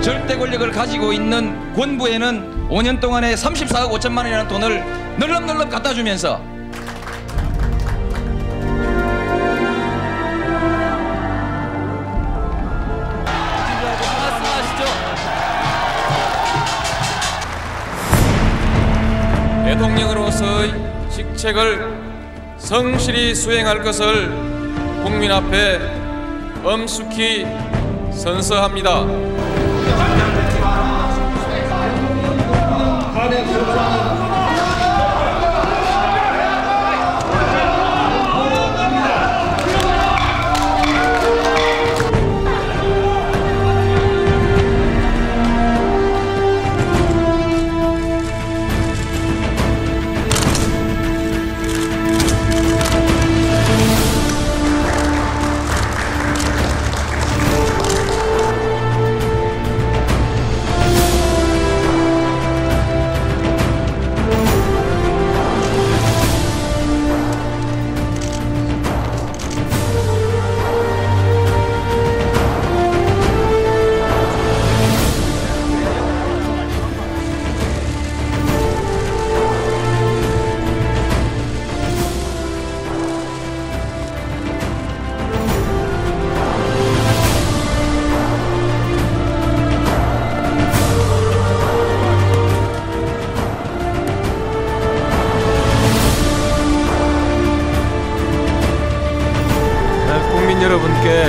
절대 권력을 가지고 있는 권부에는 5년 동안에 34억 5천만 원이라는 돈을 널럽널럽 갖다 주면서 대통령으로서의 직책을 성실히 수행할 것을 국민 앞에 엄숙히 선서합니다. 여러분께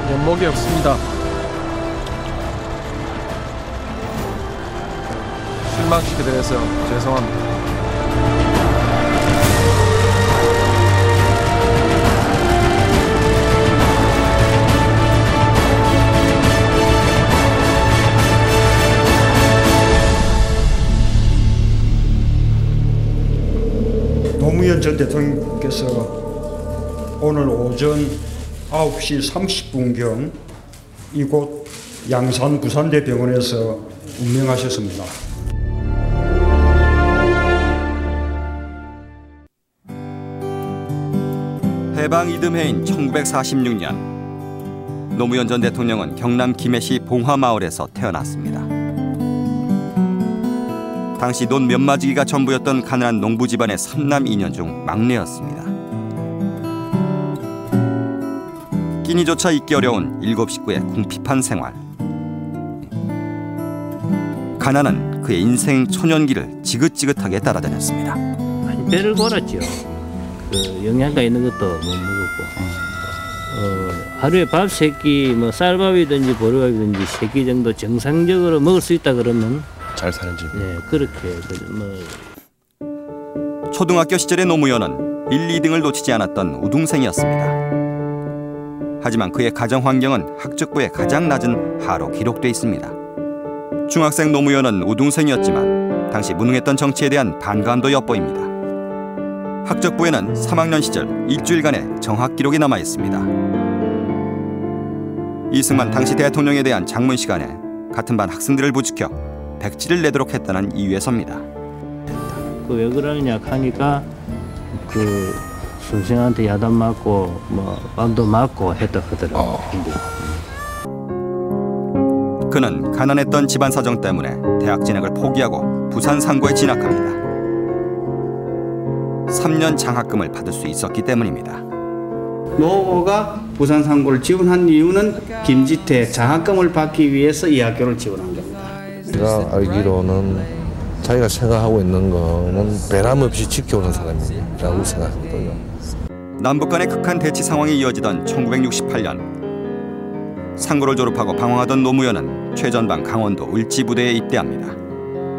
면목이 없습니다. 실망시키게 돼서 죄송합니다. 노무현 전 대통령께서 오늘 오전 9시 30분경 이곳 양산 부산대병원에서 운명하셨습니다. 해방 이듬해인 1946년 노무현 전 대통령은 경남 김해시 봉화마을에서 태어났습니다. 당시 논 몇 마지기가 전부였던 가난한 농부 집안의 3남 2녀 중 막내였습니다. 끼니조차 잊기 어려운 7 식구의 궁핍한 생활. 가난은 그의 인생 초년기를 지긋지긋하게 따라다녔습니다. 배를 골았죠. 영양가 있는 것도 못 먹었고, 하루에 밥 3끼, 뭐 쌀밥이든지 보리밥이든지 3끼 정도 정상적으로 먹을 수 있다 그러면 잘 사는 집. 네, 그렇게 초등학교 시절의 노무현은 1, 2등을 놓치지 않았던 우등생이었습니다. 하지만 그의 가정 환경은 학적부에 가장 낮은 하로 기록돼 있습니다. 중학생 노무현은 우등생이었지만 당시 무능했던 정치에 대한 반감도 엿보입니다. 학적부에는 3학년 시절 일주일간의 정학 기록이 남아 있습니다. 이승만 당시 대통령에 대한 장문 시간에 같은 반 학생들을 부추겨 백지를 내도록 했다는 이유에서입니다. 왜 그러냐 하니까 선생한테 야단 맞고 빵도 맞고 했다 하더라고요. 그는 가난했던 집안 사정 때문에 대학 진학을 포기하고 부산 상고에 진학합니다. 3년 장학금을 받을 수 있었기 때문입니다. 노가 부산 상고를 지원한 이유는 김지태 장학금을 받기 위해서 이 학교를 지원한 겁니다. 제가 알기로는 자기가 생각하고 있는 거는 배람없이 지켜오는 사람이라고 생각하거든요. 남북 간의 극한 대치 상황이 이어지던 1968년 상고를 졸업하고 방황하던 노무현은 최전방 강원도 을지부대에 입대합니다.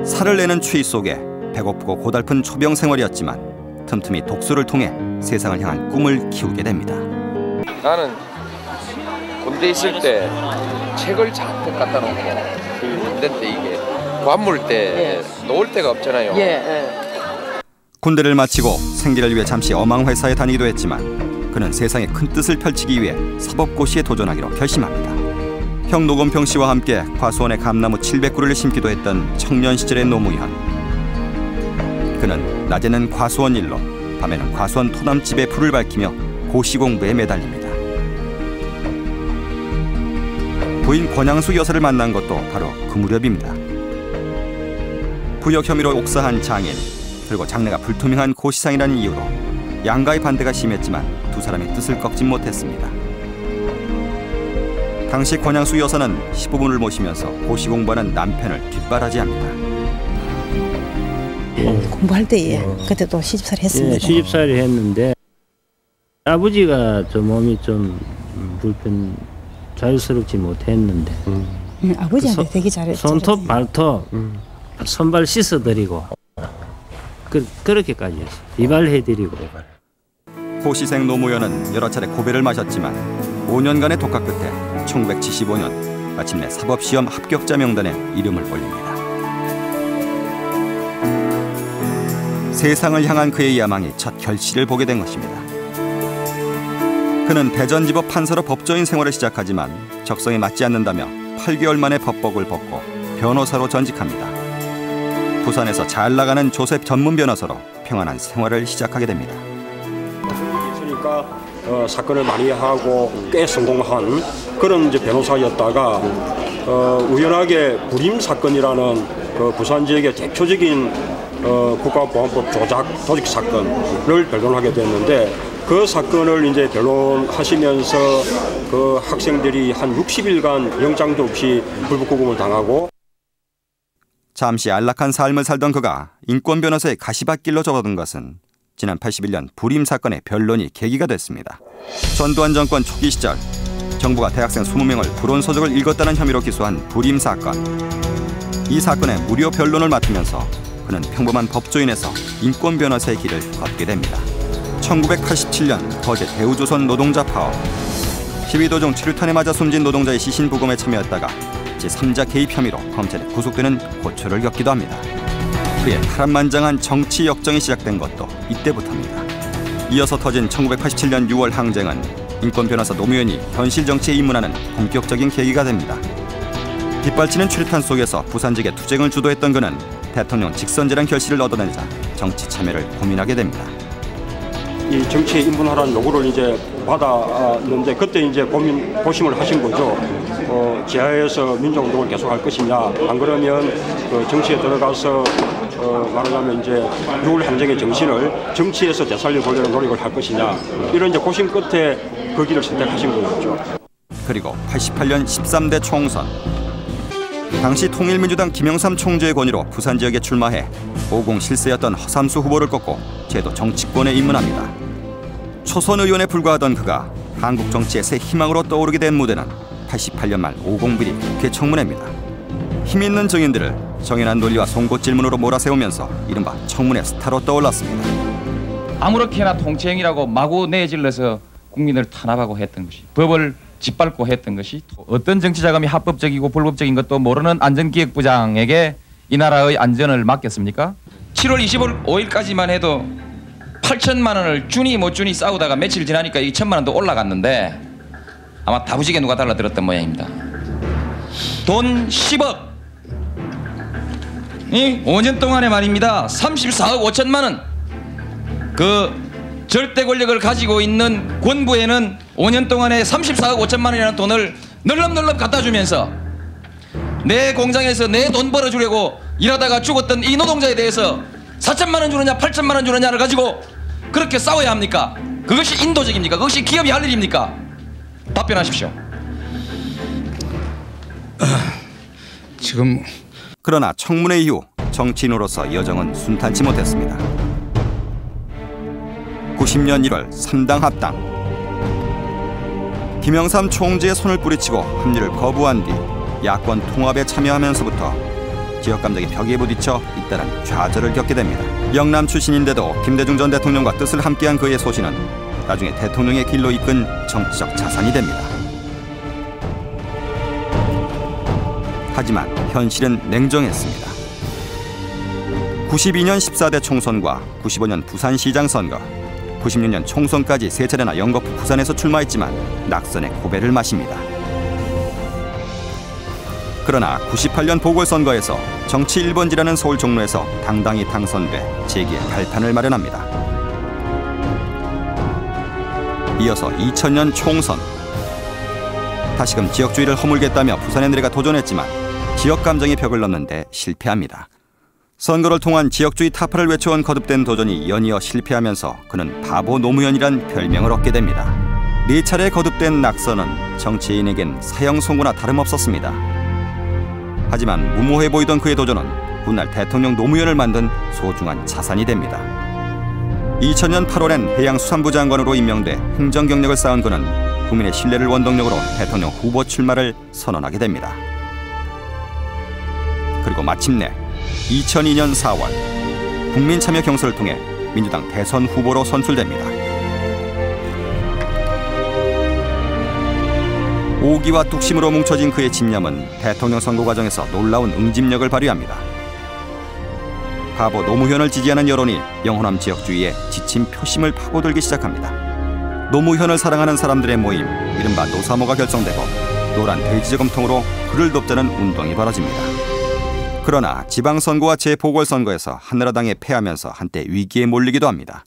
살을 내는 추위 속에 배고프고 고달픈 초병 생활이었지만 틈틈이 독서를 통해 세상을 향한 꿈을 키우게 됩니다. 나는 군대 있을 때 책을 잔뜩 갖다 놓고 군대 때 이게 관물 때 놓을 데가 없잖아요. 군대를 마치고 생계를 위해 잠시 어망회사에 다니기도 했지만 그는 세상에 큰 뜻을 펼치기 위해 사법고시에 도전하기로 결심합니다. 형 노건평 씨와 함께 과수원에 감나무 700그루를 심기도 했던 청년 시절의 노무현. 그는 낮에는 과수원 일로, 밤에는 과수원 토남집에 불을 밝히며 고시 공부에 매달립니다. 부인 권양수 여사를 만난 것도 바로 그 무렵입니다. 부역 혐의로 옥사한 장인, 그리고 장래가 불투명한 고시상이라는 이유로 양가의 반대가 심했지만 두 사람이 뜻을 꺾지 못했습니다. 당시 권양수 여사는 시부모를 모시면서 고시 공부하는 남편을 뒷바라지합니다. 공부할 때에 그때도 시집살이 했습니다. 예, 시집살이 했는데 아버지가 저 몸이 좀 자유스럽지 못했는데 아버지한테 되게 잘했죠. 손톱 발톱 손발 씻어드리고 그렇게까지 했어요. 이발해드리고. 고시생 노무현은 여러 차례 고배를 마셨지만 5년간의 독학 끝에 1975년 마침내 사법시험 합격자 명단에 이름을 올립니다. 세상을 향한 그의 야망이 첫 결실을 보게 된 것입니다. 그는 대전지법 판사로 법조인 생활을 시작하지만 적성에 맞지 않는다며 8개월 만에 법복을 벗고 변호사로 전직합니다. 부산에서 잘 나가는 조셉 전문 변호사로 평안한 생활을 시작하게 됩니다. 그러니까 사건을 많이 하고 꽤 성공한 그런 이제 변호사였다가 우연하게 불임 사건이라는 그 부산 지역의 대표적인 국가보안법 조직 사건을 변론하게 됐는데 그 사건을 이제 변론하시면서 그 학생들이 한 60일간 영장도 없이 불법구금을 당하고 잠시 안락한 삶을 살던 그가 인권 변호사의 가시밭길로 접어든 것은 지난 81년 불임 사건의 변론이 계기가 됐습니다. 전두환 정권 초기 시절 정부가 대학생 20명을 불온서적을 읽었다는 혐의로 기소한 불임 사건. 이 사건의 무료 변론을 맡으면서 그는 평범한 법조인에서 인권 변호사의 길을 걷게 됩니다. 1987년 거제 대우조선 노동자 파업. 12도 중 최루탄에 맞아 숨진 노동자의 시신 부검에 참여했다가 제3자 개입 혐의로 검찰에 구속되는 고초를 겪기도 합니다. 그의 파란만장한 정치 역정이 시작된 것도 이때부터입니다. 이어서 터진 1987년 6월 항쟁은 인권 변호사 노무현이 현실 정치에 입문하는 본격적인 계기가 됩니다. 빗발치는 최루탄 속에서 부산 지역의 투쟁을 주도했던 그는 대통령 직선제란 결실을 얻어내자 정치 참여를 고민하게 됩니다. 이 정치에 입문하라는 요구를 이제 받았는데 그때 이제 고심을 하신 거죠. 지하에서 민주운동을 계속할 것이냐, 안 그러면 그 정치에 들어가서 말하자면 이제 6월 항쟁의 정신을 정치에서 되살려 보려는 노력을 할 것이냐, 이런 이제 고심 끝에 그 길을 선택하신 거였죠. 그리고 88년 13대 총선. 당시 통일민주당 김영삼 총재의 권유로 부산 지역에 출마해 50 실세였던 허삼수 후보를 꺾고 제도 정치권에 입문합니다. 초선 의원에 불과하던 그가 한국 정치의 새 희망으로 떠오르게 된 무대는 88년 말 50 비리 국회 청문회입니다. 힘있는 증인들을 정연한 논리와 송곳 질문으로 몰아세우면서 이른바 청문회 스타로 떠올랐습니다. 아무렇게나 통치행위라고 마구 내질러서 국민을 탄압하고 했던 것이, 법을 짓밟고 했던 것이, 어떤 정치 자금이 합법적이고 불법적인 것도 모르는 안전기획부장에게 이 나라의 안전을 맡겼습니까? 7월 25일까지만 해도 8천만 원을 주니 못 주니 싸우다가 며칠 지나니까 이 1천만 원도 올라갔는데 아마 다부지게 누가 달라들었던 모양입니다. 돈 10억, 이 5년 동안에 말입니다. 34억 5천만 원. 그 절대 권력을 가지고 있는 권부에는 5년 동안에 34억 5천만 원이라는 돈을 널럽널럽 갖다 주면서 내 공장에서 내 돈 벌어주려고 일하다가 죽었던 이 노동자에 대해서 4천만 원 주느냐 8천만 원 주느냐를 가지고 그렇게 싸워야 합니까? 그것이 인도적입니까? 그것이 기업이 할 일입니까? 답변하십시오. 지금 그러나 청문회 이후 정치인으로서 여정은 순탄치 못했습니다. 90년 1월 3당 합당. 김영삼 총재의 손을 뿌리치고 합류를 거부한 뒤 야권 통합에 참여하면서부터 지역 감정의 벽에 부딪혀 잇따른 좌절을 겪게 됩니다. 영남 출신인데도 김대중 전 대통령과 뜻을 함께한 그의 소신은 나중에 대통령의 길로 이끈 정치적 자산이 됩니다. 하지만 현실은 냉정했습니다. 92년 14대 총선과 95년 부산시장 선거, 96년 총선까지 세 차례나 연거푸 부산에서 출마했지만 낙선의 고배를 마십니다. 그러나 98년 보궐선거에서 정치 1번지라는 서울 종로에서 당당히 당선돼 재기의 발판을 마련합니다. 이어서 2000년 총선. 다시금 지역주의를 허물겠다며 부산에 내려가 도전했지만 지역 감정의 벽을 넘는 데 실패합니다. 선거를 통한 지역주의 타파를 외쳐온 거듭된 도전이 연이어 실패하면서 그는 바보 노무현이란 별명을 얻게 됩니다. 4차례 거듭된 낙선은 정치인에겐 사형 선고나 다름없었습니다. 하지만 무모해 보이던 그의 도전은 훗날 대통령 노무현을 만든 소중한 자산이 됩니다. 2000년 8월엔 해양수산부 장관으로 임명돼 행정 경력을 쌓은 그는 국민의 신뢰를 원동력으로 대통령 후보 출마를 선언하게 됩니다. 그리고 마침내 2002년 4월 국민참여 경선을 통해 민주당 대선 후보로 선출됩니다. 오기와 뚝심으로 뭉쳐진 그의 집념은 대통령 선거 과정에서 놀라운 응집력을 발휘합니다. 바보 노무현을 지지하는 여론이 영호남 지역주의에 지친 표심을 파고들기 시작합니다. 노무현을 사랑하는 사람들의 모임, 이른바 노사모가 결성되고 노란 돼지 저금통으로 그를 돕자는 운동이 벌어집니다. 그러나 지방선거와 재보궐선거에서 한나라당에 패하면서 한때 위기에 몰리기도 합니다.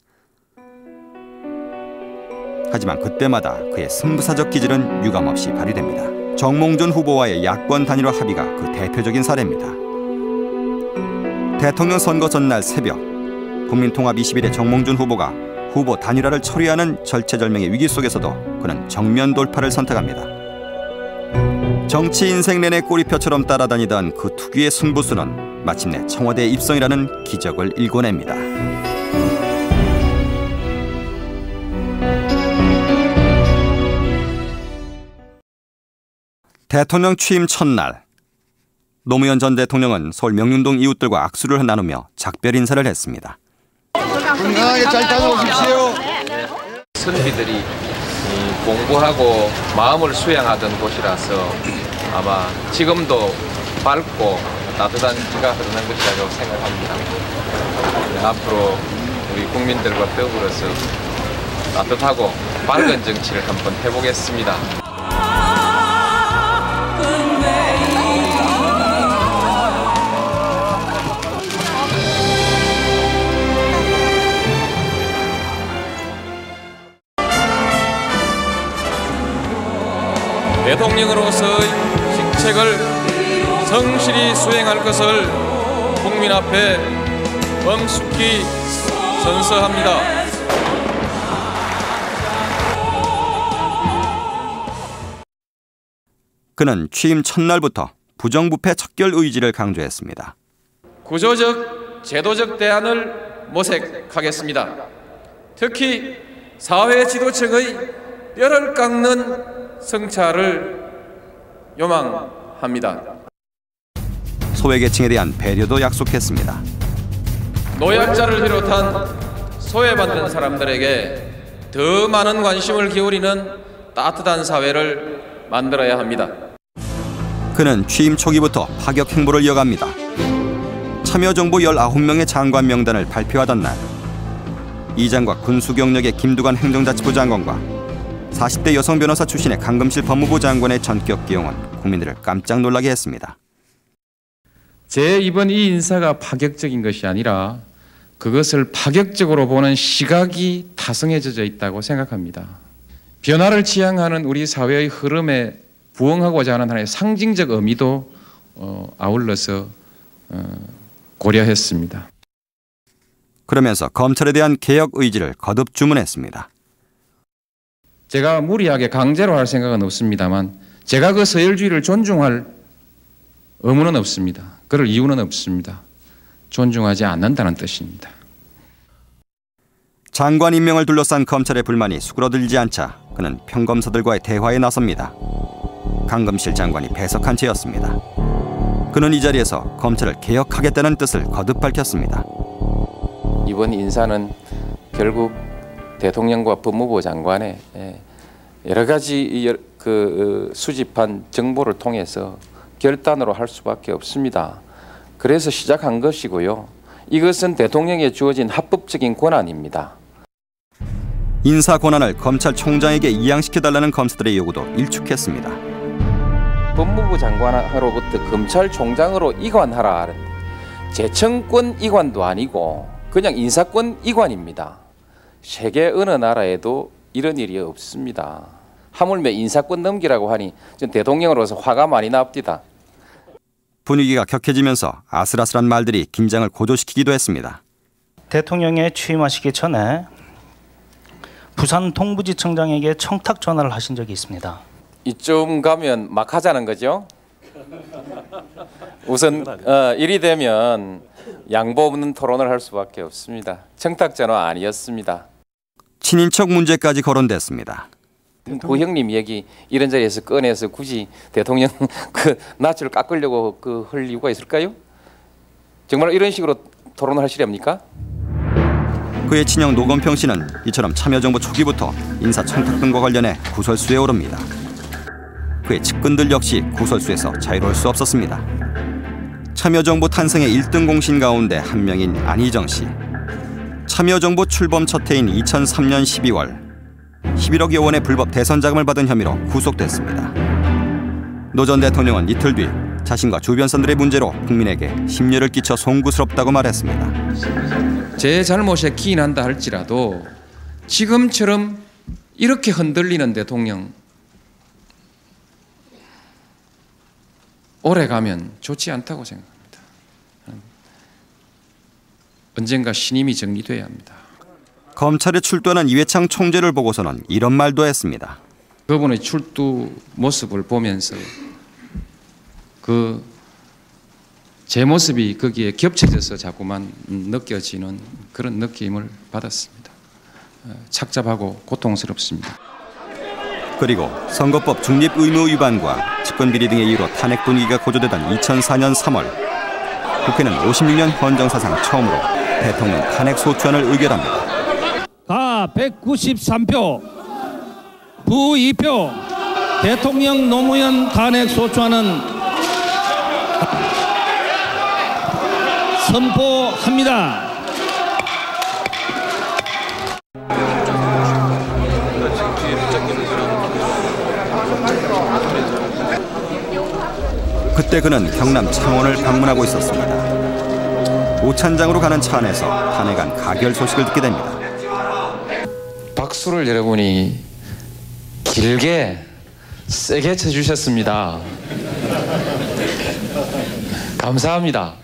하지만 그때마다 그의 승부사적 기질은 유감없이 발휘됩니다. 정몽준 후보와의 야권 단일화 합의가 그 대표적인 사례입니다. 대통령 선거 전날 새벽, 국민통합 21의 정몽준 후보가 후보 단일화를 처리하는 절체절명의 위기 속에서도 그는 정면 돌파를 선택합니다. 정치 인생 내내 꼬리표처럼 따라다니던 그 특유의 승부수는 마침내 청와대에 입성이라는 기적을 일궈냅니다. 대통령 취임 첫날, 노무현 전 대통령은 서울 명륜동 이웃들과 악수를 나누며 작별 인사를 했습니다. 건강하게 잘 다녀오십시오. 선비들이 공부하고 마음을 수양하던 곳이라서 아마 지금도 밝고 따뜻한 기가 흐르는 것이라고 생각합니다. 앞으로 우리 국민들과 더불어서 따뜻하고 밝은 정치를 한번 해보겠습니다. 대통령으로서의 직책을 성실히 수행할 것을 국민 앞에 엄숙히 선서합니다. 그는 취임 첫날부터 부정부패 척결 의지를 강조했습니다. 구조적, 제도적 대안을 모색하겠습니다. 특히 사회 지도층의 뼈를 깎는 성찰을 요망합니다. 소외계층에 대한 배려도 약속했습니다. 노약자를 비롯한 소외받는 사람들에게 더 많은 관심을 기울이는 따뜻한 사회를 만들어야 합니다. 그는 취임 초기부터 파격 행보를 이어갑니다. 참여정부 19명의 장관 명단을 발표하던 날, 이장과 군수 경력의 김두관 행정자치부 장관과 40대 여성 변호사 출신의 강금실 법무부 장관의 전격 기용은 국민들을 깜짝 놀라게 했습니다. 제 이번 이 인사가 파격적인 것이 아니라 그것을 파격적으로 보는 시각이 타성해져 있다고 생각합니다. 변화를 지향하는 우리 사회의 흐름에 부응하고자 하는 하나의 상징적 의미도 아울러서 고려했습니다. 그러면서 검찰에 대한 개혁 의지를 거듭 주문했습니다. 제가 무리하게 강제로 할 생각은 없습니다만 제가 그 서열주의를 존중할 의무는 없습니다. 그럴 이유는 없습니다. 존중하지 않는다는 뜻입니다. 장관 임명을 둘러싼 검찰의 불만이 수그러들지 않자 그는 평검사들과의 대화에 나섭니다. 강금실 장관이 배석한 채였습니다. 그는 이 자리에서 검찰을 개혁하겠다는 뜻을 거듭 밝혔습니다. 이번 인사는 결국 대통령과 법무부 장관의 여러 가지 수집한 정보를 통해서 결단으로 할 수밖에 없습니다. 그래서 시작한 것이고요. 이것은 대통령에 주어진 합법적인 권한입니다. 인사 권한을 검찰총장에게 이양시켜달라는 검사들의 요구도 일축했습니다. 법무부 장관으로부터 검찰총장으로 이관하라 하는데 재청권 이관도 아니고 그냥 인사권 이관입니다. 세계 어느 나라에도 이런 일이 없습니다. 하물며 인사권 넘기라고 하니 전 대통령으로서 화가 많이 납니다. 분위기가 격해지면서 아슬아슬한 말들이 긴장을 고조시키기도 했습니다. 대통령에 취임하시기 전에 부산 동부지청장에게 청탁 전화를 하신 적이 있습니다. 이쯤 가면 막 하자는 거죠. 우선 일이 되면 양보 없는 토론을 할 수밖에 없습니다. 청탁 전화 아니었습니다. 친인척 문제까지 거론됐습니다. 부형님 얘기 이런 자리에서 꺼내서 굳이 대통령 그 낯을 깎으려고 할 이유가 있을까요? 정말 이런 식으로 토론을 하시렵니까? 그의 친형 노건평 씨는 이처럼 참여정부 초기부터 인사 청탁 등과 관련해 구설수에 오릅니다. 그의 측근들 역시 구설수에서 자유로울 수 없었습니다. 참여정부 탄생의 1등 공신 가운데 한 명인 안희정 씨. 참여정부 출범 첫 해인 2003년 12월 11억여 원의 불법 대선 자금을 받은 혐의로 구속됐습니다. 노 전 대통령은 이틀 뒤 자신과 주변선들의 문제로 국민에게 심려를 끼쳐 송구스럽다고 말했습니다. 제 잘못에 기인한다 할지라도 지금처럼 이렇게 흔들리는 대통령 오래가면 좋지 않다고 생각합니다. 언젠가 신임이 정리돼야 합니다. 검찰에 출두하는 이회창 총재를 보고서는 이런 말도 했습니다. 그분의 출두 모습을 보면서 제 모습이 거기에 겹쳐져서 자꾸만 느껴지는 그런 느낌을 받았습니다. 착잡하고 고통스럽습니다. 그리고 선거법 중립 의무 위반과 직권비리 등의 이유로 탄핵 분위기가 고조되던 2004년 3월 국회는 56년 헌정사상 처음으로 대통령 탄핵 소추안을 의결합니다. 가 193표, 부 2표, 대통령 노무현 탄핵 소추안은 선포합니다. 그때 그는 경남 창원을 방문하고 있었습니다. 오찬장으로 가는 차 안에서 탄핵안 가결 소식을 듣게 됩니다. 박수를 여러분이 길게 세게 쳐주셨습니다. 감사합니다.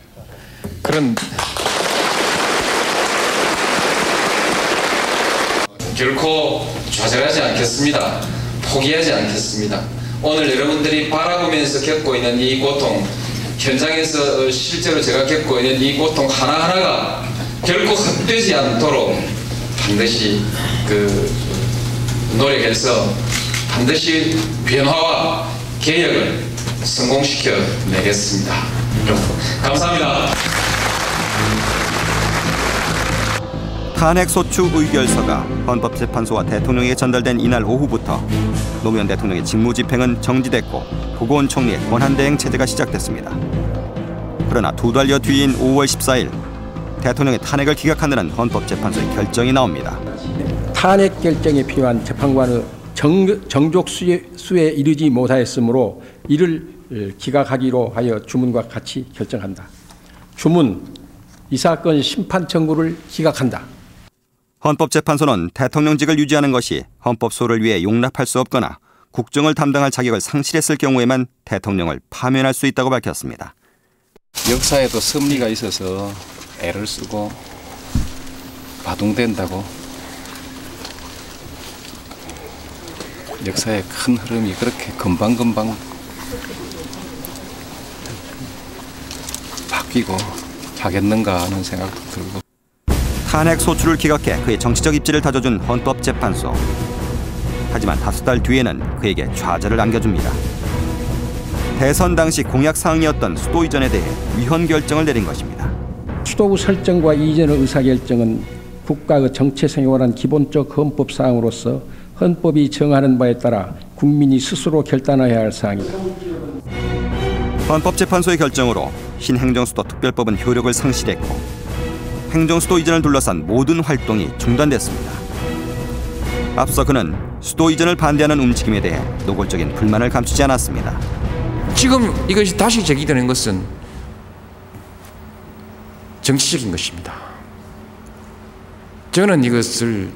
그런 결코 좌절하지 않겠습니다. 포기하지 않겠습니다. 오늘 여러분들이 바라보면서 겪고 있는 이 고통, 현장에서 실제로 제가 겪고 있는 이 고통 하나하나가 결코 헛되지 않도록 반드시 노력해서 반드시 변화와 개혁을 성공시켜 내겠습니다. 감사합니다. 탄핵소추 의결서가 헌법재판소와 대통령에게 전달된 이날 오후부터 노무현 대통령의 직무집행은 정지됐고 고고은 총리의 권한대행 체제가 시작됐습니다. 그러나 두 달여 뒤인 5월 14일 대통령의 탄핵을 기각하는 헌법재판소의 결정이 나옵니다. 탄핵 결정에 필요한 재판관의 정족수에 이르지 못하였으므로 이를 기각하기로 하여 주문과 같이 결정한다. 주문, 이 사건 심판 청구를 기각한다. 헌법재판소는 대통령직을 유지하는 것이 헌법소를 위해 용납할 수 없거나 국정을 담당할 자격을 상실했을 경우에만 대통령을 파면할 수 있다고 밝혔습니다. 역사에도 섭리가 있어서 애를 쓰고 바둥된다고 역사의 큰 흐름이 그렇게 금방금방 바뀌고 하겠는가 하는 생각도 들고. 탄핵 소추를 기각해 그의 정치적 입지를 다져준 헌법재판소. 하지만 5달 뒤에는 그에게 좌절을 안겨줍니다. 대선 당시 공약 사항이었던 수도 이전에 대해 위헌 결정을 내린 것입니다. 수도구 설정과 이전의 의사결정은 국가의 정체 생활한 기본적 헌법 사항으로서 헌법이 정하는 바에 따라 국민이 스스로 결단해야 할 사항이다. 헌법재판소의 결정으로 신행정수도 특별법은 효력을 상실했고 행정수도 이전을 둘러싼 모든 활동이 중단됐습니다. 앞서 그는 수도 이전을 반대하는 움직임에 대해 노골적인 불만을 감추지 않았습니다. 지금 이것이 다시 제기되는 것은 정치적인 것입니다. 저는 이것을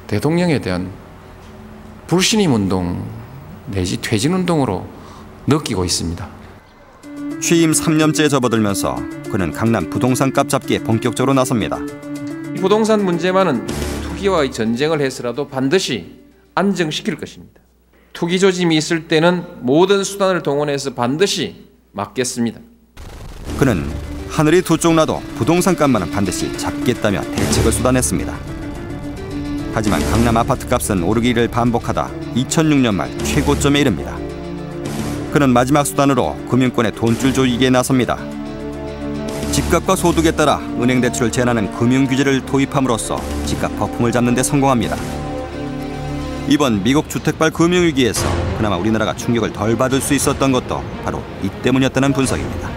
대통령에 대한 불신임 운동 내지 퇴진 운동으로 느끼고 있습니다. 취임 3년째 접어들면서 그는 강남 부동산 값 잡기에 본격적으로 나섭니다. 부동산 문제만은 투기와의 전쟁을 해서라도 반드시 안정시킬 것입니다. 투기 조짐이 있을 때는 모든 수단을 동원해서 반드시 막겠습니다. 그는 하늘이 두 쪽 나도 부동산 값만은 반드시 잡겠다며 대책을 쏟아냈습니다. 하지만 강남 아파트 값은 오르기를 반복하다 2006년 말 최고점에 이릅니다. 그는 마지막 수단으로 금융권의 돈줄 조이기에 나섭니다. 집값과 소득에 따라 은행 대출을 제한하는 금융 규제를 도입함으로써 집값 거품을 잡는 데 성공합니다. 이번 미국 주택발 금융위기에서 그나마 우리나라가 충격을 덜 받을 수 있었던 것도 바로 이 때문이었다는 분석입니다.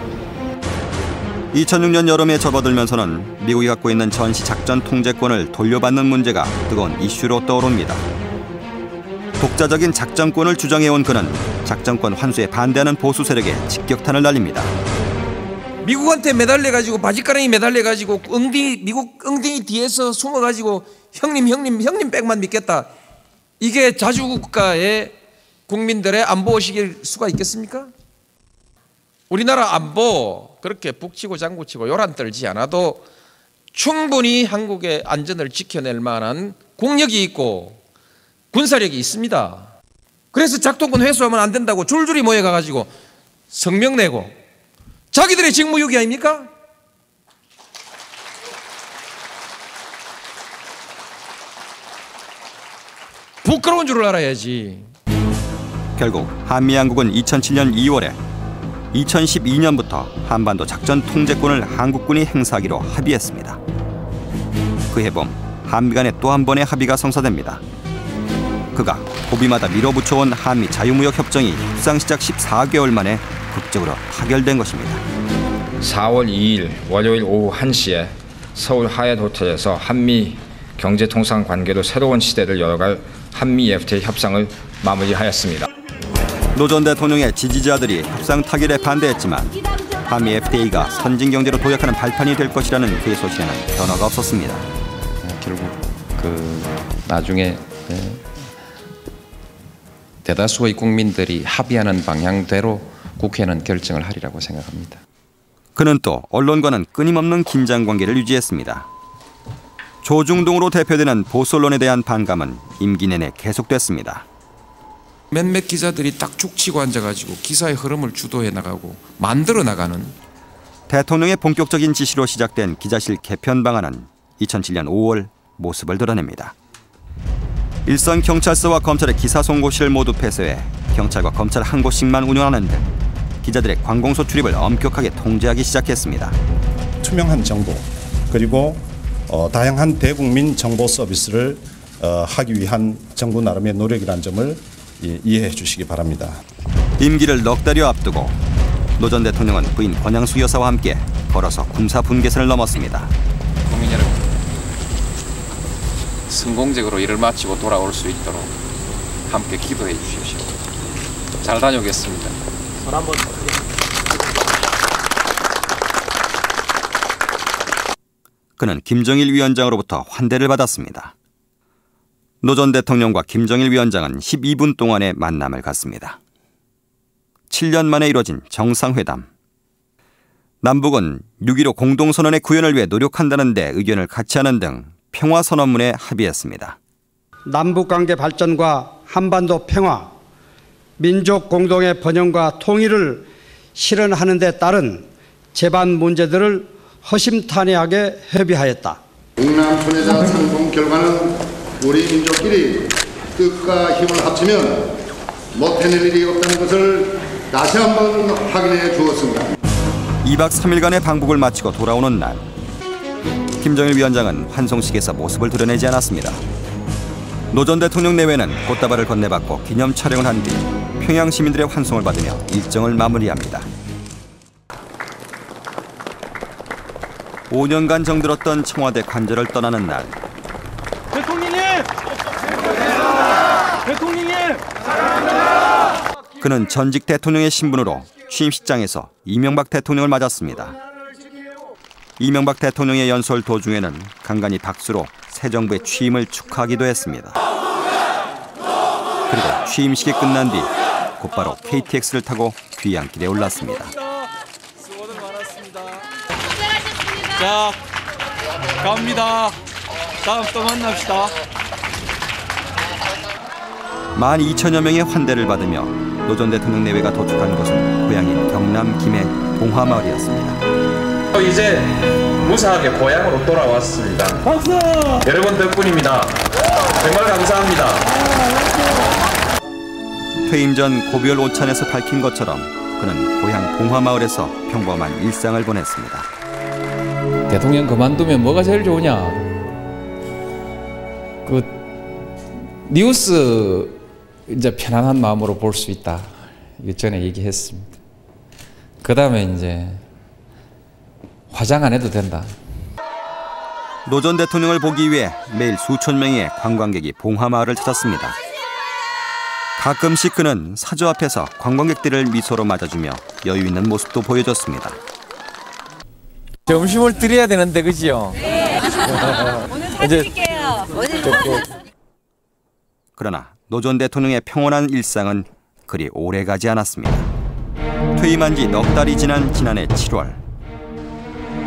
2006년 여름에 접어들면서는 미국이 갖고 있는 전시 작전 통제권을 돌려받는 문제가 뜨거운 이슈로 떠오릅니다. 독자적인 작전권을 주장해온 그는 작전권 환수에 반대하는 보수 세력에 직격탄을 날립니다. 미국한테 매달려가지고 바지가랑이 매달려가지고 미국 엉덩이 뒤에서 숨어가지고 형님 백만 믿겠다. 이게 자주국가의 국민들의 안보의식일 수가 있겠습니까? 우리나라 안보 그렇게 북치고 장구치고 요란 떨지 않아도 충분히 한국의 안전을 지켜낼 만한 국력이 있고 군사력이 있습니다. 그래서 작동권 회수하면 안 된다고 줄줄이 모여가지고 성명 내고 자기들의 직무유기 아닙니까? 부끄러운 줄을 알아야지. 결국 한미양국은 2007년 2월에 2012년부터 한반도 작전 통제권을 한국군이 행사하기로 합의했습니다. 그해 봄 한미 간의 또 한 번의 합의가 성사됩니다. 그가 고비마다 밀어붙여온 한미 자유무역 협정이 협상 시작 14개월 만에 극적으로 타결된 것입니다. 4월 2일 월요일 오후 1시에 서울 하얏 호텔에서 한미 경제통상 관계로 새로운 시대를 열어갈 한미 FTA 협상을 마무리하였습니다. 노 전 대통령의 지지자들이 협상 타결에 반대했지만 한미 FTA가 선진 경제로 도약하는 발판이 될 것이라는 그의 소신에는 변화가 없었습니다. 결국 나중에 대다수의 국민들이 합의하는 방향대로 국회는 결정을 하리라고 생각합니다. 그는 또 언론과는 끊임없는 긴장 관계를 유지했습니다. 조중동으로 대표되는 보수 언론에 대한 반감은 임기 내내 계속됐습니다. 몇몇 기자들이 딱 죽치고 앉아가지고 기사의 흐름을 주도해 나가고 만들어 나가는 대통령의 본격적인 지시로 시작된 기자실 개편 방안은 2007년 5월 모습을 드러냅니다. 일선 경찰서와 검찰의 기사 송고실을 모두 폐쇄해 경찰과 검찰 한 곳씩만 운영하는 등 기자들의 관공서 출입을 엄격하게 통제하기 시작했습니다. 투명한 정보 그리고 다양한 대국민 정보 서비스를 하기 위한 정부 나름의 노력이라는 점을 이해해 주시기 바랍니다. 임기를 넉 달여 앞두고 노 전 대통령은 부인 권양숙 여사와 함께 걸어서 군사 분계선을 넘었습니다. 국민 여러분, 성공적으로 일을 마치고 돌아올 수 있도록 함께 기도해 주십시오. 잘 다녀오겠습니다. 그는 김정일 위원장으로부터 환대를 받았습니다. 노 전 대통령과 김정일 위원장은 12분 동안의 만남을 갖습니다. 7년 만에 이뤄진 정상회담. 남북은 6.15 공동선언의 구현을 위해 노력한다는 데 의견을 같이 하는 등 평화선언문에 합의했습니다. 남북관계 발전과 한반도 평화, 민족 공동의 번영과 통일을 실현하는 데 따른 제반 문제들을 허심탄회하게 협의하였다. 동남촌에서 상봉 결과는 우리 민족끼리 뜻과 힘을 합치면 못해낼 일이 없다는 것을 다시 한번 확인해 주었습니다. 2박 3일간의 방북을 마치고 돌아오는 날, 김정일 위원장은 환송식에서 모습을 드러내지 않았습니다. 노 전 대통령 내외는 꽃다발을 건네받고 기념 촬영을 한 뒤 평양 시민들의 환송을 받으며 일정을 마무리합니다. 5년간 정들었던 청와대 관저를 떠나는 날, 대통령님! 그는 전직 대통령의 신분으로 취임식장에서 이명박 대통령을 맞았습니다. 이명박 대통령의 연설 도중에는 간간히 박수로 새 정부의 취임을 축하하기도 했습니다. 그리고 취임식이 끝난 뒤 곧바로 KTX를 타고 귀향길에 올랐습니다. 자, 갑니다. 다음 또 만납시다. 12,000여 명의 환대를 받으며 노 전 대통령 내외가 도착한 곳은 고향인 경남 김해 봉화마을이었습니다. 이제 무사하게 고향으로 돌아왔습니다. 박수! 여러분 덕분입니다. 정말 감사합니다. 퇴임 전 고별 오찬에서 밝힌 것처럼 그는 고향 봉화마을에서 평범한 일상을 보냈습니다. 대통령 그만두면 뭐가 제일 좋으냐? 그 뉴스 이제 편안한 마음으로 볼 수 있다. 전에 얘기했습니다. 그 다음에 이제 화장 안 해도 된다. 노 전 대통령을 보기 위해 매일 수천 명의 관광객이 봉화마을을 찾았습니다. 가끔씩 그는 사저 앞에서 관광객들을 미소로 맞아주며 여유 있는 모습도 보여줬습니다. 점심을 드려야 되는데 그지요? 네. 오늘 사드릴게요. 그러나 노 전 대통령의 평온한 일상은 그리 오래가지 않았습니다. 퇴임한 지 넉 달이 지난 지난해 7월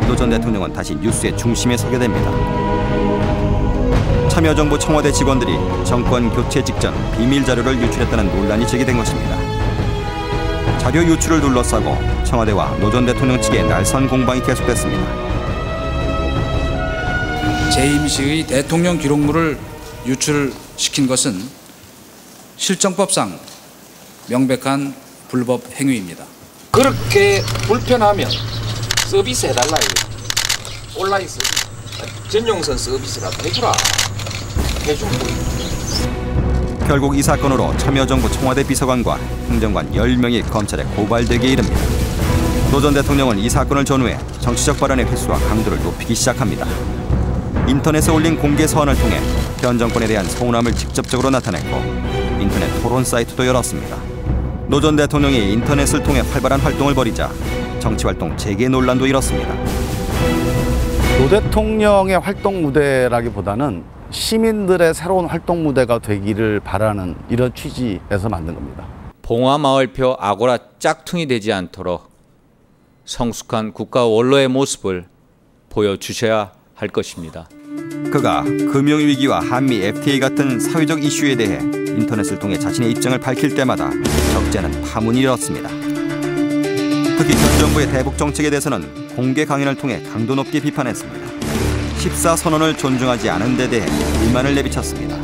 노 전 대통령은 다시 뉴스의 중심에 서게 됩니다. 참여정부 청와대 직원들이 정권 교체 직전 비밀 자료를 유출했다는 논란이 제기된 것입니다. 자료 유출을 둘러싸고 청와대와 노 전 대통령 측의 날선 공방이 계속됐습니다. 재임 시의 대통령 기록물을 유출시킨 것은 실정법상 명백한 불법 행위입니다. 그렇게 불편하면 서비스 해달라 이거. 온라인 서비스, 전용선 서비스라도 해주라. 해주면 결국 이 사건으로 참여정부 청와대 비서관과 행정관 10명이 검찰에 고발되기에 이릅니다. 노 전 대통령은 이 사건을 전후해 정치적 발언의 횟수와 강도를 높이기 시작합니다. 인터넷에 올린 공개 서한을 통해 현 정권에 대한 서운함을 직접적으로 나타냈고 인터넷 토론 사이트도 열었습니다. 노 전 대통령이 인터넷을 통해 활발한 활동을 벌이자 정치활동 재개 논란도 일었습니다. 노 대통령의 활동 무대라기보다는 시민들의 새로운 활동 무대가 되기를 바라는 이런 취지에서 만든 겁니다. 봉화마을표 아고라 짝퉁이 되지 않도록 성숙한 국가 원로의 모습을 보여주셔야 할 것입니다. 그가 금융위기와 한미 FTA 같은 사회적 이슈에 대해 인터넷을 통해 자신의 입장을 밝힐 때마다 적지 않은 파문이 일었습니다. 특히 현 정부의 대북 정책에 대해서는 공개 강연을 통해 강도 높게 비판했습니다. 14선언을 존중하지 않은 데 대해 불만을 내비쳤습니다.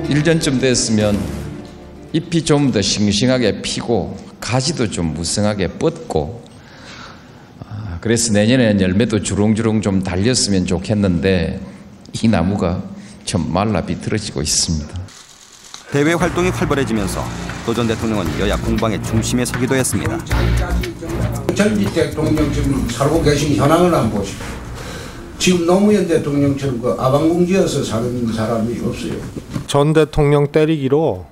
1년쯤 됐으면 잎이 좀 더 싱싱하게 피고 가지도 좀 무성하게 뻗고 그래서 내년에는 열매도 주렁주렁 좀 달렸으면 좋겠는데 이 나무가 좀 말라 비틀어지고 있습니다. 대외 활동이 활발해지면서 노 전 대통령은 여야 공방의 중심에 서기도 했습니다. 전직 대통령 지금 살고 계신 현황을 한번 보십시오. 지금 노무현 대통령처럼 그 아방궁지어서 사는 사람이 없어요. 전 대통령 때리기로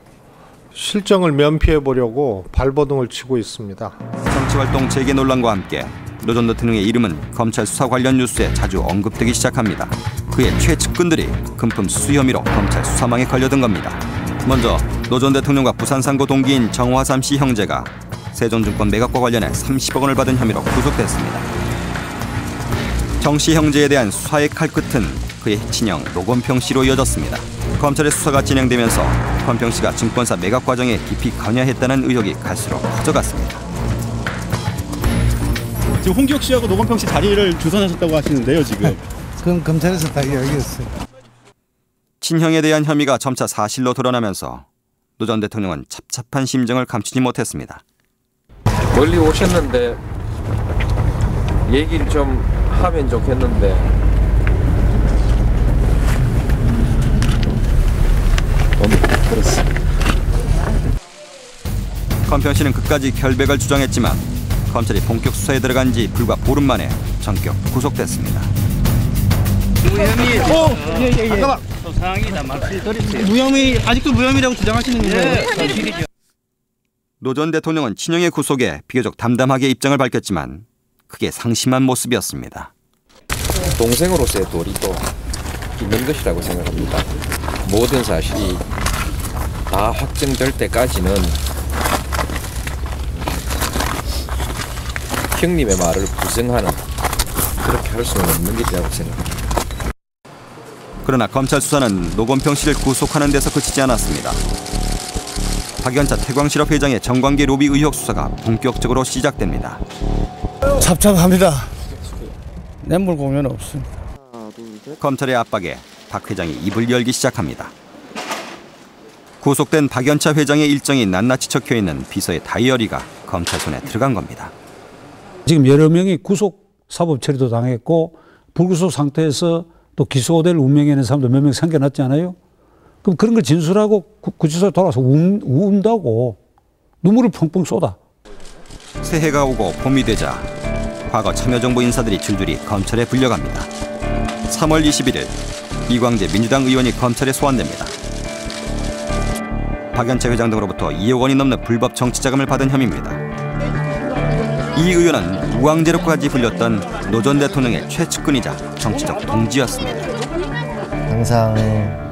실정을 면피해 보려고 발버둥을 치고 있습니다. 정치활동 재개 논란과 함께 노 전 대통령의 이름은 검찰 수사 관련 뉴스에 자주 언급되기 시작합니다. 그의 최측근들이 금품 수수 혐의로 검찰 수사망에 걸려든 겁니다. 먼저 노 전 대통령과 부산상고 동기인 정화삼 씨 형제가 세종증권 매각과 관련해 30억 원을 받은 혐의로 구속됐습니다. 정 씨 형제에 대한 수사의 칼끝은 그의 친형 노건평 씨로 이어졌습니다. 검찰의 수사가 진행되면서 건평 씨가 증권사 매각 과정에 깊이 관여했다는 의혹이 갈수록 커져갔습니다. 지금 홍기혁 씨하고 노건평 씨 자리를 주선하셨다고 하시는데요, 지금. 그럼 검찰에서 다 이야기했어요. 친형에 대한 혐의가 점차 사실로 드러나면서 노 전 대통령은 찹찹한 심정을 감추지 못했습니다. 멀리 오셨는데 얘기를 좀 하면 좋겠는데 오늘 그렇습니다. 건평 씨는 끝까지 결백을 주장했지만 검찰이 본격 수사에 들어간 지 불과 보름 만에 전격 구속됐습니다. 무혐의. 잠깐만. 사항이다 말씀드렸어요. 무혐의 아직도 무혐의라고 주장하시는 건가요? 노 전 대통령은 친형의 구속에 비교적 담담하게 입장을 밝혔지만 크게 상심한 모습이었습니다. 동생으로서의 도리도 있는 것이라고 생각합니다. 모든 사실이 다 확정될 때까지는 형님의 말을 부정하는 그렇게 할 수는 없는 일이라고 생각합니다. 그러나 검찰 수사는 노건평 씨를 구속하는 데서 그치지 않았습니다. 박연차 태광실업 회장의 정관계 로비 의혹 수사가 본격적으로 시작됩니다. 잡잡합니다. 뇌물 공여는 없습니다. 검찰의 압박에 박 회장이 입을 열기 시작합니다. 구속된 박연차 회장의 일정이 낱낱이 적혀있는 비서의 다이어리가 검찰 손에 들어간 겁니다. 지금 여러 명이 구속 사법 처리도 당했고 불구속 상태에서 또 기소될 운명에 있는 사람도 몇 명 생겨났잖아요. 그럼 그런 걸 진술하고 구치소에 돌아와서 운다고 눈물을 펑펑 쏟아. 새해가 오고 봄이 되자 과거 참여정부 인사들이 줄줄이 검찰에 불려갑니다. 3월 21일 이광재 민주당 의원이 검찰에 소환됩니다. 박연차 회장 등으로부터 2억 원이 넘는 불법 정치자금을 받은 혐의입니다. 이 의원은 우왕제로까지 불렸던 노 전 대통령의 최측근이자 정치적 동지였습니다. 항상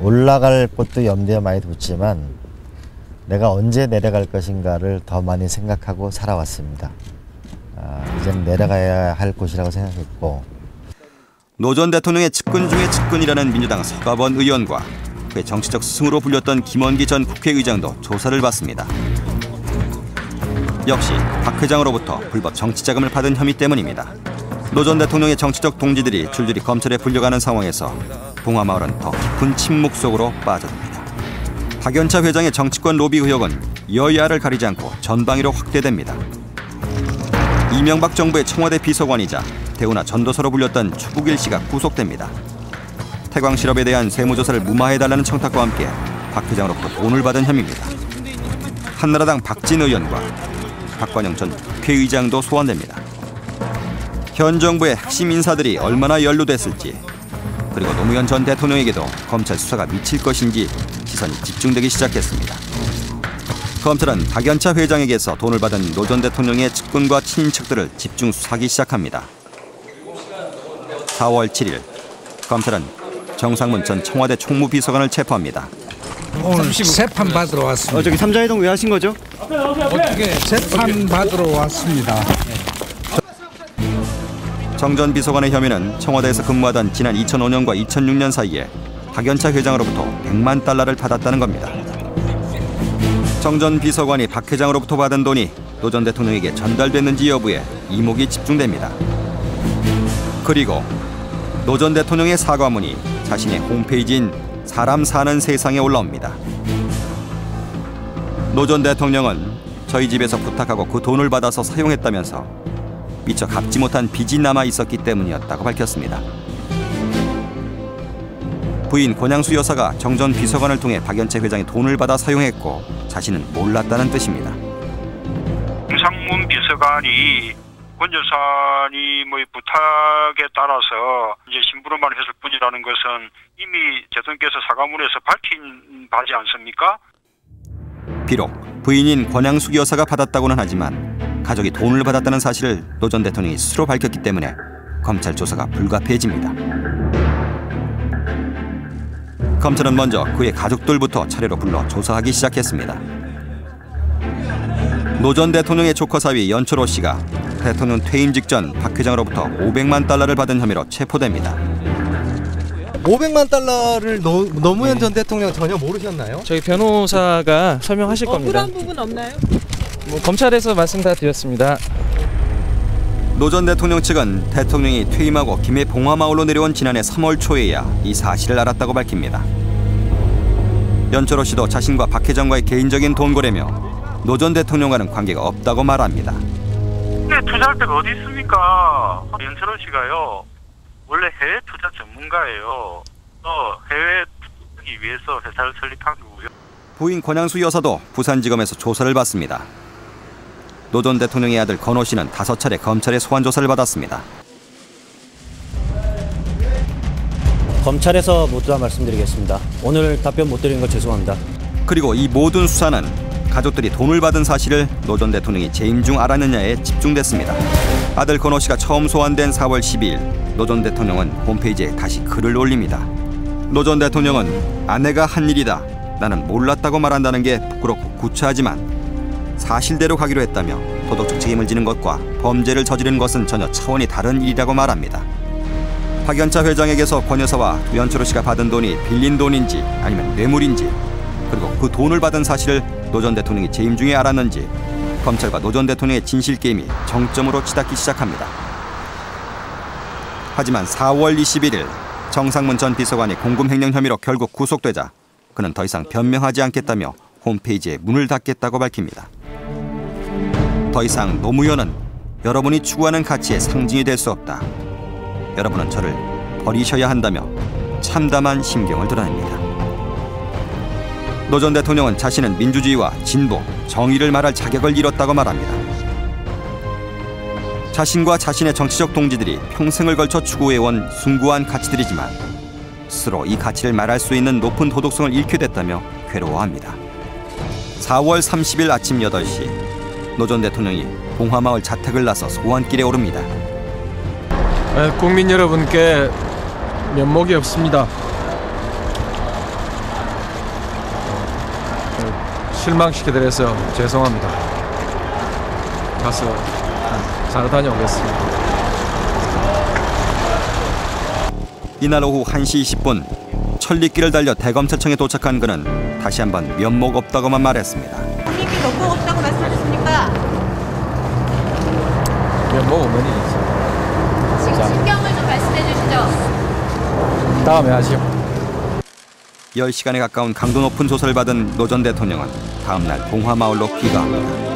올라갈 것도 염두에 많이 뒀지만 내가 언제 내려갈 것인가를 더 많이 생각하고 살아왔습니다. 이제는 내려가야 할 곳이라고 생각했고, 노 전 대통령의 측근 중의 측근이라는 민주당 서가번 의원과 그의 정치적 스승으로 불렸던 김원기 전 국회의장도 조사를 받습니다. 역시 박 회장으로부터 불법 정치자금을 받은 혐의 때문입니다. 노 전 대통령의 정치적 동지들이 줄줄이 검찰에 불려가는 상황에서 봉화마을은 더 깊은 침묵 속으로 빠져듭니다. 박연차 회장의 정치권 로비 의혹은 여야를 가리지 않고 전방위로 확대됩니다. 이명박 정부의 청와대 비서관이자 대우나 전도서로 불렸던 추국일 씨가 구속됩니다. 태광실업에 대한 세무조사를 무마해달라는 청탁과 함께 박 회장으로부터 돈을 받은 혐의입니다. 한나라당 박진 의원과 박관영 전 국회의장도 소환됩니다. 현 정부의 핵심 인사들이 얼마나 연루됐을지, 그리고 노무현 전 대통령에게도 검찰 수사가 미칠 것인지 시선이 집중되기 시작했습니다. 검찰은 박연차 회장에게서 돈을 받은 노 전 대통령의 측근과 친인척들을 집중 수사하기 시작합니다. 4월 7일 검찰은 정상문 전 청와대 총무비서관을 체포합니다. 오늘 재판 받으러 왔습니다. 저기 삼자회동 왜 하신 거죠? 어떻게 재판 받으러 왔습니다. 정 전 비서관의 혐의는 청와대에서 근무하던 지난 2005년과 2006년 사이에 박연차 회장으로부터 100만 달러를 받았다는 겁니다. 정 전 비서관이 박 회장으로부터 받은 돈이 노 전 대통령에게 전달됐는지 여부에 이목이 집중됩니다. 그리고 노 전 대통령의 사과문이 자신의 홈페이지인 사람 사는 세상에 올라옵니다. 노 전 대통령은 저희 집에서 부탁하고 그 돈을 받아서 사용했다면서 미처 갚지 못한 빚이 남아 있었기 때문이었다고 밝혔습니다. 부인 권양수 여사가 정 전 비서관을 통해 박연차 회장이 돈을 받아 사용했고 자신은 몰랐다는 뜻입니다. 정상문 비서관이 권 여사님의 부탁에 따라서 이제 심부름만 했을 뿐이라는 것은 이미 대통령께서 사과문에서 밝힌 바지 않습니까? 비록 부인인 권양숙 여사가 받았다고는 하지만 가족이 돈을 받았다는 사실을 노 전 대통령이 스스로 밝혔기 때문에 검찰 조사가 불가피해집니다. 검찰은 먼저 그의 가족들부터 차례로 불러 조사하기 시작했습니다. 노 전 대통령의 조커 사위 연철호 씨가 대통령 퇴임 직전 박 회장으로부터 500만 달러를 받은 혐의로 체포됩니다. 500만 달러를 노무현 전 대통령 전혀 모르셨나요? 저희 변호사가 설명하실 겁니다. 억울한 부분 없나요? 검찰에서 말씀 다 드렸습니다. 노 전 대통령 측은 대통령이 퇴임하고 김해 봉화마을로 내려온 지난해 3월 초에야 이 사실을 알았다고 밝힙니다. 연철호 씨도 자신과 박 회장과의 개인적인 돈 거래며 노 전 대통령과는 관계가 없다고 말합니다. 투자할 데가 어디 있습니까? 연철호 씨가요, 원래 해외 투자 전문가예요. 해외 투자하기 위해서 회사를 설립한 거고요. 부인 권양수 여사도 부산지검에서 조사를 받습니다. 노 전 대통령의 아들 건호 씨는 5차례 검찰의 소환 조사를 받았습니다. 검찰에서 모두 다 말씀드리겠습니다. 오늘 답변 못 드리는 거 죄송합니다. 그리고 이 모든 수사는 가족들이 돈을 받은 사실을 노 전 대통령이 재임 중 알았느냐에 집중됐습니다. 아들 건호 씨가 처음 소환된 4월 12일 노 전 대통령은 홈페이지에 다시 글을 올립니다. 노 전 대통령은 아내가 한 일이다. 나는 몰랐다고 말한다는 게 부끄럽고 구차하지만 사실대로 가기로 했다며 도덕적 책임을 지는 것과 범죄를 저지르는 것은 전혀 차원이 다른 일이라고 말합니다. 박연차 회장에게서 권 여사와 두현철 씨가 받은 돈이 빌린 돈인지 아니면 뇌물인지, 그리고 그 돈을 받은 사실을 노 전 대통령이 재임 중에 알았는지 검찰과 노 전 대통령의 진실 게임이 정점으로 치닫기 시작합니다. 하지만 4월 21일 정상문 전 비서관이 공금횡령 혐의로 결국 구속되자 그는 더 이상 변명하지 않겠다며 홈페이지에 문을 닫겠다고 밝힙니다. 더 이상 노무현은 여러분이 추구하는 가치의 상징이 될 수 없다. 여러분은 저를 버리셔야 한다며 참담한 심경을 드러냅니다. 노 전 대통령은 자신은 민주주의와 진보, 정의를 말할 자격을 잃었다고 말합니다. 자신과 자신의 정치적 동지들이 평생을 걸쳐 추구해온 숭고한 가치들이지만 스스로 이 가치를 말할 수 있는 높은 도덕성을 잃게 됐다며 괴로워합니다. 4월 30일 아침 8시 노 전 대통령이 봉화마을 자택을 나서 소환길에 오릅니다. 국민 여러분께 면목이 없습니다. 실망시켜드려서 죄송합니다. 가서 잘 다녀오겠습니다. 이날 오후 1시 20분 천리길을 달려 대검찰청에 도착한 그는 다시 한번 면목 없다고만 말했습니다. 본인이 면목 없다고 말씀하셨습니까? 면목 없는 일이지. 신경을 좀 말씀해 주시죠. 다음에 하시오. 10시간에 가까운 강도 높은 조사를 받은 노 전 대통령은 다음날 봉화마을로 귀가합니다.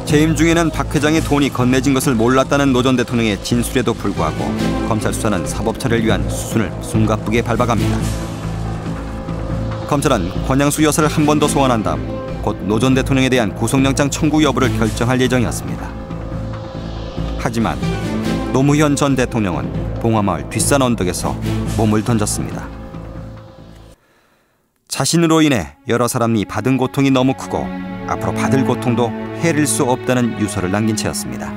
재임 중에는 박 회장의 돈이 건네진 것을 몰랐다는 노 전 대통령의 진술에도 불구하고 검찰 수사는 사법처리를 위한 수순을 숨가쁘게 밟아갑니다. 검찰은 권양수 여사를 한 번 더 소환한 다음 곧 노 전 대통령에 대한 구속영장 청구 여부를 결정할 예정이었습니다. 하지만 노무현 전 대통령은 봉화마을 뒷산 언덕에서 몸을 던졌습니다. 자신으로 인해 여러 사람이 받은 고통이 너무 크고 앞으로 받을 고통도 헤아릴 수 없다는 유서를 남긴 채였습니다.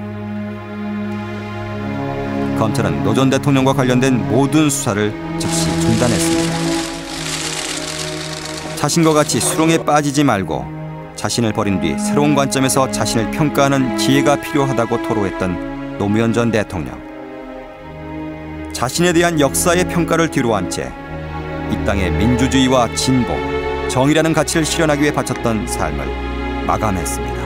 검찰은 노 전 대통령과 관련된 모든 수사를 즉시 중단했습니다. 자신과 같이 수렁에 빠지지 말고 자신을 버린 뒤 새로운 관점에서 자신을 평가하는 지혜가 필요하다고 토로했던 노무현 전 대통령. 자신에 대한 역사의 평가를 뒤로한 채 이 땅의 민주주의와 진보, 정의라는 가치를 실현하기 위해 바쳤던 삶을 마감했습니다.